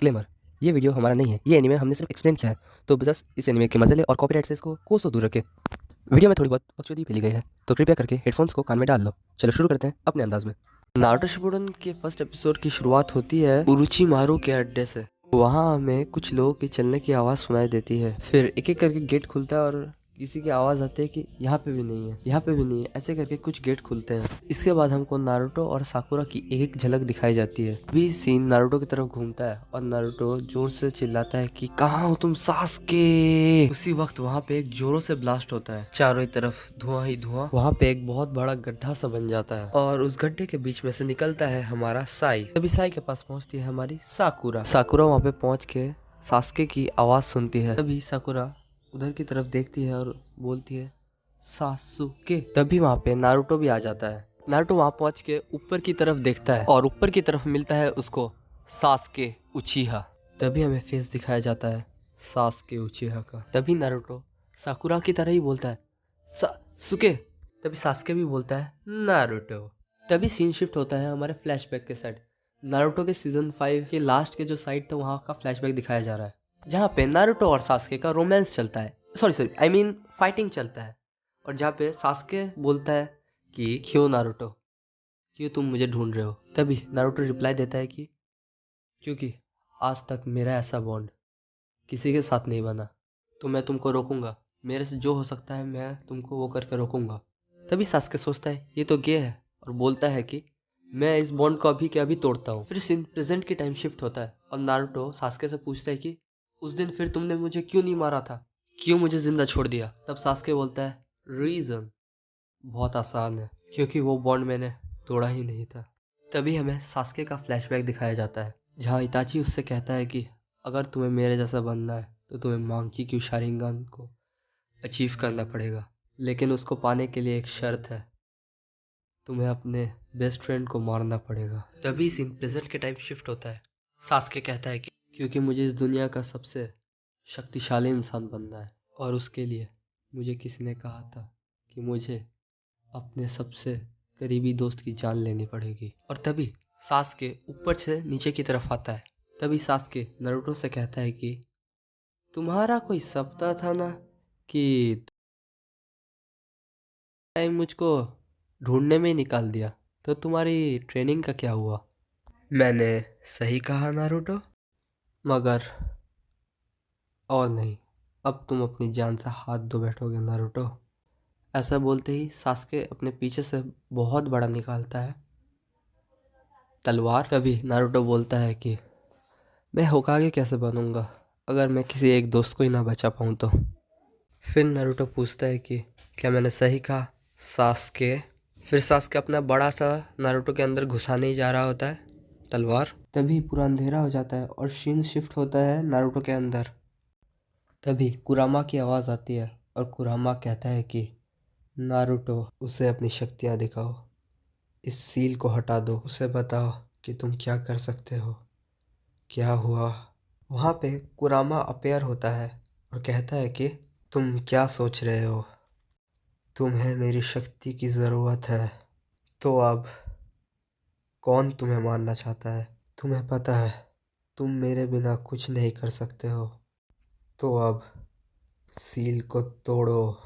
Disclaimer, ये video हमारा नहीं है, ये एनीमे हमने सिर्फ एक्सप्लेन किया है, तो बस इस एनीमे के मजे ले और कॉपीराइट से इसको कोसों दूर रखें। वीडियो में थोड़ी बहुत बकचोदी फैली गई है, तो कृपया करके हेडफोन्स को कान में डाल लो। चलो शुरू करते हैं अपने अंदाज में। नारुतो शिपुडन के फर्स्ट एपिसोड की शुरुआत होती है उरुचिमारू के अड्डे से। वहाँ हमें कुछ लोगों की चलने की आवाज़ सुनाई देती है। फिर एक एक करके गेट खुलता है और किसी की आवाज़ आती है कि यहाँ पे भी नहीं है, यहाँ पे भी नहीं है, ऐसे करके कुछ गेट खुलते हैं। इसके बाद हमको नारुतो और साकुरा की एक एक झलक दिखाई जाती है। भी सीन नारुतो की तरफ घूमता है और नारुतो जोर से चिल्लाता है कि कहाँ हो तुम सास्के। उसी वक्त वहाँ पे एक जोरों से ब्लास्ट होता है, चारों ही तरफ धुआं ही धुआं। वहाँ पे एक बहुत बड़ा गड्ढा सा बन जाता है और उस गड्ढे के बीच में से निकलता है हमारा साई। तभी साई के पास पहुँचती है हमारी साकुरा। साकुरा वहाँ पे पहुँच के सास्के की आवाज सुनती है। तभी साकुरा उधर की तरफ देखती है और बोलती है सासुके। तभी वहाँ पे नारुतो भी आ जाता है। नारुतो वहाँ पहुँच के ऊपर की तरफ देखता है और ऊपर की तरफ मिलता है उसको सास्के उचिहा। तभी हमें फेस दिखाया जाता है सास्के उचिहा का। तभी नारुतो साकुरा की तरह ही बोलता है सासुके। तभी सास्के भी बोलता है नारुतो। तभी सीन शिफ्ट होता है हमारे फ्लैशबैक के साइड। नारुतो के सीजन 5 के लास्ट के जो साइड था वहाँ का फ्लैशबैक दिखाया जा रहा है, जहाँ पे नारुतो और सास्के का रोमांस चलता है, सॉरी आई मीन फाइटिंग चलता है। और जहाँ पे सास्के बोलता है कि क्यों नारुतो, क्यों तुम मुझे ढूंढ रहे हो। तभी नारुतो रिप्लाई देता है कि क्योंकि आज तक मेरा ऐसा बॉन्ड किसी के साथ नहीं बना, तो मैं तुमको रोकूंगा। मेरे से जो हो सकता है मैं तुमको वो करके रोकूंगा। तभी सास्के सोचता है ये तो गे है और बोलता है कि मैं इस बॉन्ड को अभी के अभी तोड़ता हूँ। फिर सीन प्रेजेंट की टाइम शिफ्ट होता है और नारुतो सास्के से पूछता है कि उस दिन फिर तुमने मुझे क्यों नहीं मारा था, क्यों मुझे जिंदा छोड़ दिया। तब सास्के बोलता है रीजन बहुत आसान है, क्योंकि वो बॉन्ड मैंने तोड़ा ही नहीं था। तभी हमें सास्के का फ्लैशबैक दिखाया जाता है, जहाँ इताची उससे कहता है कि अगर तुम्हें मेरे जैसा बनना है तो तुम्हें मांकी की शारिंगान को अचीव करना पड़ेगा, लेकिन उसको पाने के लिए एक शर्त है, तुम्हें अपने बेस्ट फ्रेंड को मारना पड़ेगा। तभी सीन प्रेजेंट के टाइम शिफ्ट होता है। सास्के कहता है कि क्योंकि मुझे इस दुनिया का सबसे शक्तिशाली इंसान बनना है और उसके लिए मुझे किसी ने कहा था कि मुझे अपने सबसे करीबी दोस्त की जान लेनी पड़ेगी। और तभी सास्के ऊपर से नीचे की तरफ आता है। तभी सास्के नारुतो से कहता है कि तुम्हारा कोई सपना था ना कि टाइम मुझको ढूंढने में ही निकाल दिया, तो तुम्हारी ट्रेनिंग का क्या हुआ। मैंने सही कहा नारुतो, मगर और नहीं, अब तुम अपनी जान से हाथ धो बैठोगे नारुतो। ऐसा बोलते ही सास्के अपने पीछे से बहुत बड़ा निकालता है तलवार। तभी नारुतो बोलता है कि मैं होकागे कैसे बनूंगा अगर मैं किसी एक दोस्त को ही ना बचा पाऊँ तो। फिर नारुतो पूछता है कि क्या मैंने सही कहा सास्के। फिर सास्के अपना बड़ा सा नारुतो के अंदर घुसाने ही जा रहा होता है तलवार। तभी पूरा अंधेरा हो जाता है और सीन शिफ्ट होता है नारुतो के अंदर। तभी कुरामा की आवाज़ आती है और कुरामा कहता है कि नारुतो उसे अपनी शक्तियाँ दिखाओ, इस सील को हटा दो, उसे बताओ कि तुम क्या कर सकते हो, क्या हुआ। वहाँ पे कुरामा अपेयर होता है और कहता है कि तुम क्या सोच रहे हो, तुम्हें मेरी शक्ति की ज़रूरत है, तो अब कौन तुम्हें मारना चाहता है। तुम्हें पता है तुम मेरे बिना कुछ नहीं कर सकते हो, तो अब सील को तोड़ो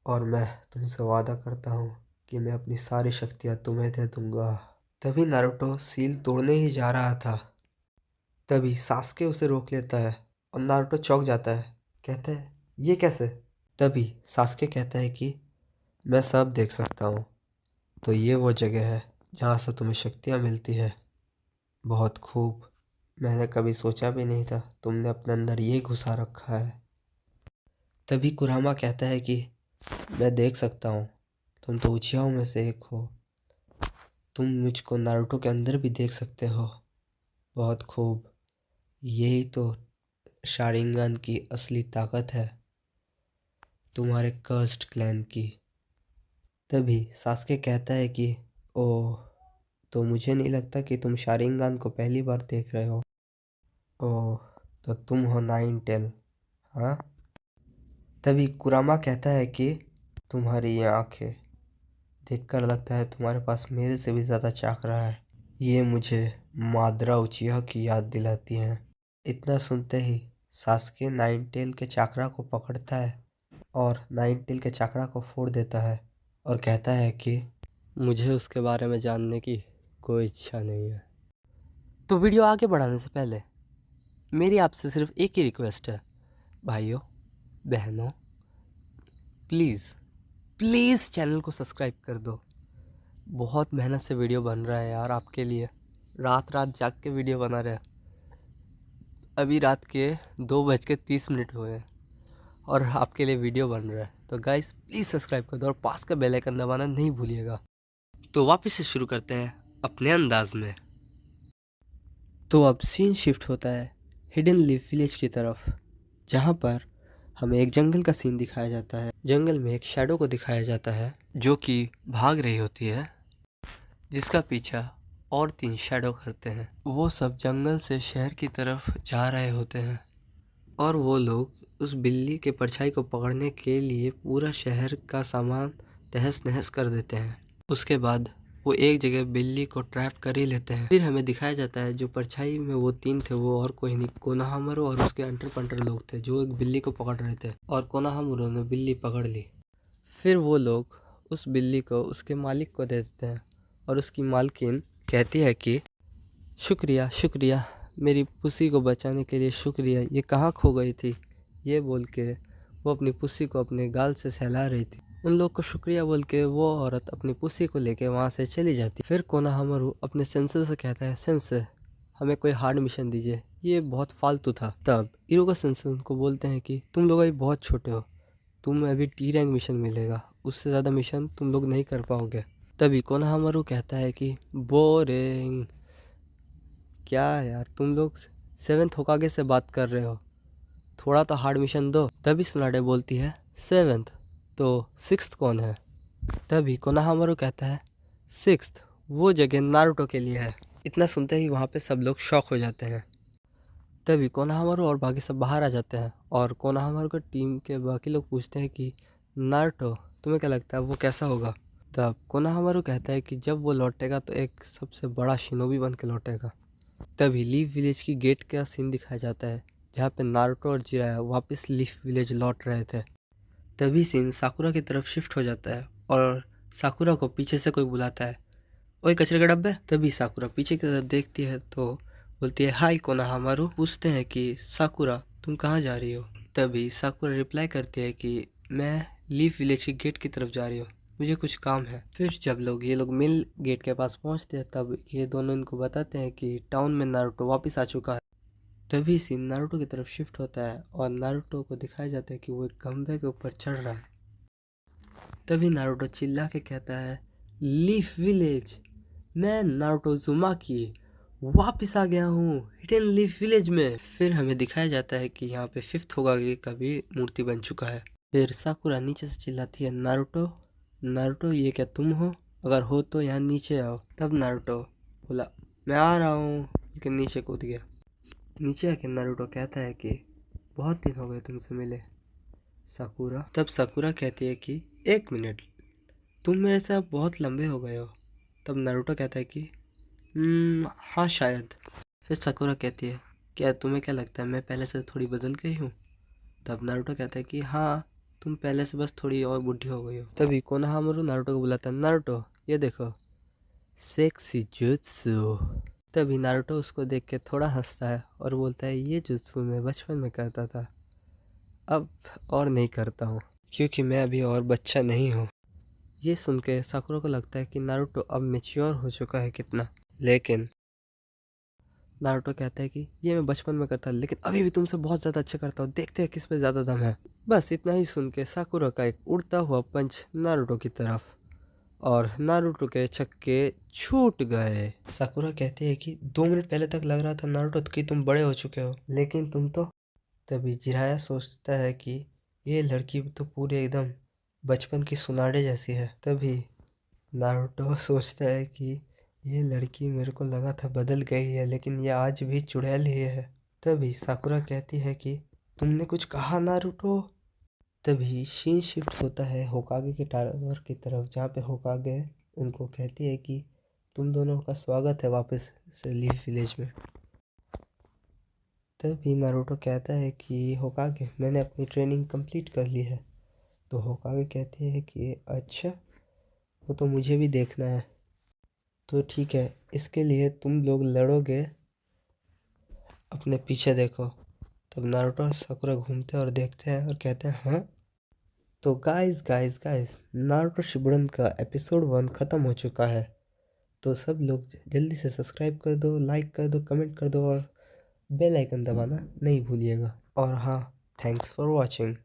और मैं तुमसे वादा करता हूँ कि मैं अपनी सारी शक्तियाँ तुम्हें दे दूँगा। तभी नारुतो सील तोड़ने ही जा रहा था। तभी सास्के उसे रोक लेता है और नारुतो चौंक जाता है, कहता है ये कैसे। तभी सास्के कहता है कि मैं सब देख सकता हूँ, तो ये वो जगह है जहाँ से तुम्हें शक्तियाँ मिलती है। बहुत खूब, मैंने कभी सोचा भी नहीं था तुमने अपने अंदर ये घुसा रखा है। तभी कुरामा कहता है कि मैं देख सकता हूँ, तुम तो उचियाओं में से एक हो, तुम मुझको नारुतो के अंदर भी देख सकते हो। बहुत खूब, यही तो शारिंगन की असली ताकत है, तुम्हारे कर्स्ड क्लैन की। तभी सास्के कहता है कि ओह, तो मुझे नहीं लगता कि तुम शारिंगन को पहली बार देख रहे हो। ओह, तो तुम हो नाइन टेल, हाँ। तभी कुरामा कहता है कि तुम्हारी ये आंखें देखकर लगता है तुम्हारे पास मेरे से भी ज़्यादा चाक रहा है। ये मुझे माद्रा उचिहा की याद दिलाती हैं। इतना सुनते ही सास्के नाइनटेल के चाकरा को पकड़ता है और नाइनटेल के चाकरा को फोड़ देता है और कहता है कि मुझे उसके बारे में जानने की कोई इच्छा नहीं है। तो वीडियो आगे बढ़ाने से पहले मेरी आपसे सिर्फ एक ही रिक्वेस्ट है, भाइयों बहनों, प्लीज़ चैनल को सब्सक्राइब कर दो। बहुत मेहनत से वीडियो बन रहा है यार आपके लिए, रात जाग के वीडियो बना रहे हैं। अभी रात के 2:30 हुए हैं और आपके लिए वीडियो बन रहा है। तो गाइस प्लीज़ सब्सक्राइब कर दो और पास का बेल आइकन दबाना नहीं भूलिएगा। तो वापस से शुरू करते हैं अपने अंदाज में। तो अब सीन शिफ्ट होता है हिडन लीफ विलेज की तरफ, जहाँ पर हमें एक जंगल का सीन दिखाया जाता है। जंगल में एक शैडो को दिखाया जाता है जो कि भाग रही होती है, जिसका पीछा और 3 शैडो करते हैं। वो सब जंगल से शहर की तरफ जा रहे होते हैं और वो लोग उस बिल्ली के परछाई को पकड़ने के लिए पूरा शहर का सामान तहस नहस कर देते हैं। उसके बाद वो एक जगह बिल्ली को ट्रैप कर ही लेते हैं। फिर हमें दिखाया जाता है जो परछाई में वो 3 थे वो और कोई नहीं, कोनाहामारू और उसके अंटर पंटर लोग थे जो एक बिल्ली को पकड़ रहे थे और कोनाहामारू ने बिल्ली पकड़ ली। फिर वो लोग उस बिल्ली को उसके मालिक को दे देते हैं और उसकी मालकिन कहती है कि शुक्रिया शुक्रिया, मेरी पुसी को बचाने के लिए शुक्रिया, ये कहाँ खो गई थी। ये बोल के वो अपनी पुसी को अपने गाल से सहला रही थी। उन लोग को शुक्रिया बोल के वो औरत अपनी पुसी को लेके वहाँ से चली जाती। फिर कोनाहामारू अपने सेंसर से कहता है, सेंसर हमें कोई हार्ड मिशन दीजिए, ये बहुत फालतू था। तब इरुका सेंसर उनको बोलते हैं कि तुम लोग अभी बहुत छोटे हो, तुम्हें अभी टी रैंक मिशन मिलेगा, उससे ज़्यादा मिशन तुम लोग नहीं कर पाओगे। तभी कोनाहामारू कहता है कि बोरिंग, क्या यार तुम लोग 7th होकागे से बात कर रहे हो, थोड़ा तो हार्ड मिशन दो। तभी सुनाडे बोलती है 7th, तो 6th कौन है। तभी कोनाहामारू कहता है 6th वो जगह नारुतो के लिए है। इतना सुनते ही वहाँ पे सब लोग शॉक हो जाते हैं। तभी कोनाहामारू और बाकी सब बाहर आ जाते हैं और कोनाहामारू की टीम के बाकी लोग पूछते हैं कि नारुतो तुम्हें क्या लगता है वो कैसा होगा। तब कोनाहामारू कहता है कि जब वो लौटेगा तो एक सबसे बड़ा शिनोबी बन के लौटेगा। तभी लीफ विलेज की गेट का सीन दिखाया जाता है जहाँ पे नारुतो और जिराया वापस लीफ विलेज लौट रहे थे। तभी सीन साकुरा की तरफ शिफ्ट हो जाता है और साकुरा को पीछे से कोई बुलाता है, ओए कचरे का डब्बे। तभी साकुरा पीछे की तरफ देखती है तो बोलती है हाय कोनाहामारू। पूछते हैं कि साकुरा तुम कहाँ जा रही हो। तभी साकुरा रिप्लाई करती है कि मैं लीफ विलेज की गेट की तरफ जा रही हूँ, मुझे कुछ काम है। फिर जब ये लोग मेन गेट के पास पहुँचते हैं तब ये दोनों इनको बताते हैं कि टाउन में नारुतो वापस आ चुका है। तभी सीन नारुतो की तरफ शिफ्ट होता है और नारुतो को दिखाया जाता है कि वो एक खंभे के ऊपर चढ़ रहा है। तभी नारुतो चिल्ला के कहता है लीफ विलेज, मैं नारुतो उज़ुमाकी वापस आ गया हूँ हिडन लीफ विलेज में। फिर हमें दिखाया जाता है कि यहाँ पे 5th होकागे का भी मूर्ति बन चुका है। फिर साकुरा नीचे से चिल्लाती है नारुतो नारुतो ये क्या तुम हो, अगर हो तो यहाँ नीचे आओ। तब नारुतो बोला मैं आ रहा हूँ, लेकिन नीचे कूद गया। नीचे आके नारुतो कहता है कि बहुत दिन हो गए तुमसे मिले साकुरा। तब साकुरा कहती है कि 1 मिनट, तुम मेरे से अब बहुत लंबे हो गए हो। तब नारुतो कहता है कि हाँ शायद। फिर साकुरा कहती है क्या तुम्हें क्या लगता है मैं पहले से थोड़ी बदल गई हूँ। तब नारुतो कहता है कि हाँ तुम पहले से बस थोड़ी और बुढ़ी हो गई हो। तभी कोनाहामारू नारुतो को बुलाता है, नारुतो ये देखो सेक्सी जुत्सु। तभी नारुतो उसको देख के थोड़ा हंसता है और बोलता है ये जुत्सु मैं बचपन में करता था, अब और नहीं करता हूँ क्योंकि मैं अभी और बच्चा नहीं हूँ। ये सुन के साकुरा को लगता है कि नारुतो अब मैच्योर हो चुका है कितना, लेकिन नारुतो कहता है कि ये मैं बचपन में करता लेकिन अभी भी तुमसे बहुत ज़्यादा अच्छा करता हूँ, देखते हैं किस पे ज़्यादा दम है। बस इतना ही सुन के साकुरा का एक उड़ता हुआ पंच नारुतो की तरफ और नारुतो के छक्के छूट गए। साकुरा कहती है कि 2 मिनट पहले तक लग रहा था नारुतो कि तुम बड़े हो चुके हो, लेकिन तुम तो। तभी जिराया सोचता है कि ये लड़की तो पूरे एकदम बचपन की सुनाडे जैसी है। तभी नारुतो सोचता है कि ये लड़की मेरे को लगा था बदल गई है, लेकिन ये आज भी चुड़ैल ही है। तभी साकुरा कहती है कि तुमने कुछ कहा नारुतो। तभी सीन शिफ्ट होता है होकागे के टावर की तरफ, जहाँ पे होकागे उनको कहती है कि तुम दोनों का स्वागत है वापस से लीफ विलेज में। तभी नारुतो कहता है कि होकागे मैंने अपनी ट्रेनिंग कंप्लीट कर ली है। तो होकागे कहते हैं कि अच्छा, वो तो मुझे भी देखना है। तो ठीक है, इसके लिए तुम लोग लड़ोगे, अपने पीछे देखो। तब नारुतो और साकुरा घूमते हैं और देखते हैं और कहते हैं हाँ। तो guys guys guys, Naruto Shippuden का एपिसोड 1 ख़त्म हो चुका है। तो सब लोग जल्दी से सब्सक्राइब कर दो, लाइक कर दो, कमेंट कर दो और बेल आइकन दबाना नहीं भूलिएगा। और हाँ, थैंक्स फॉर वॉचिंग।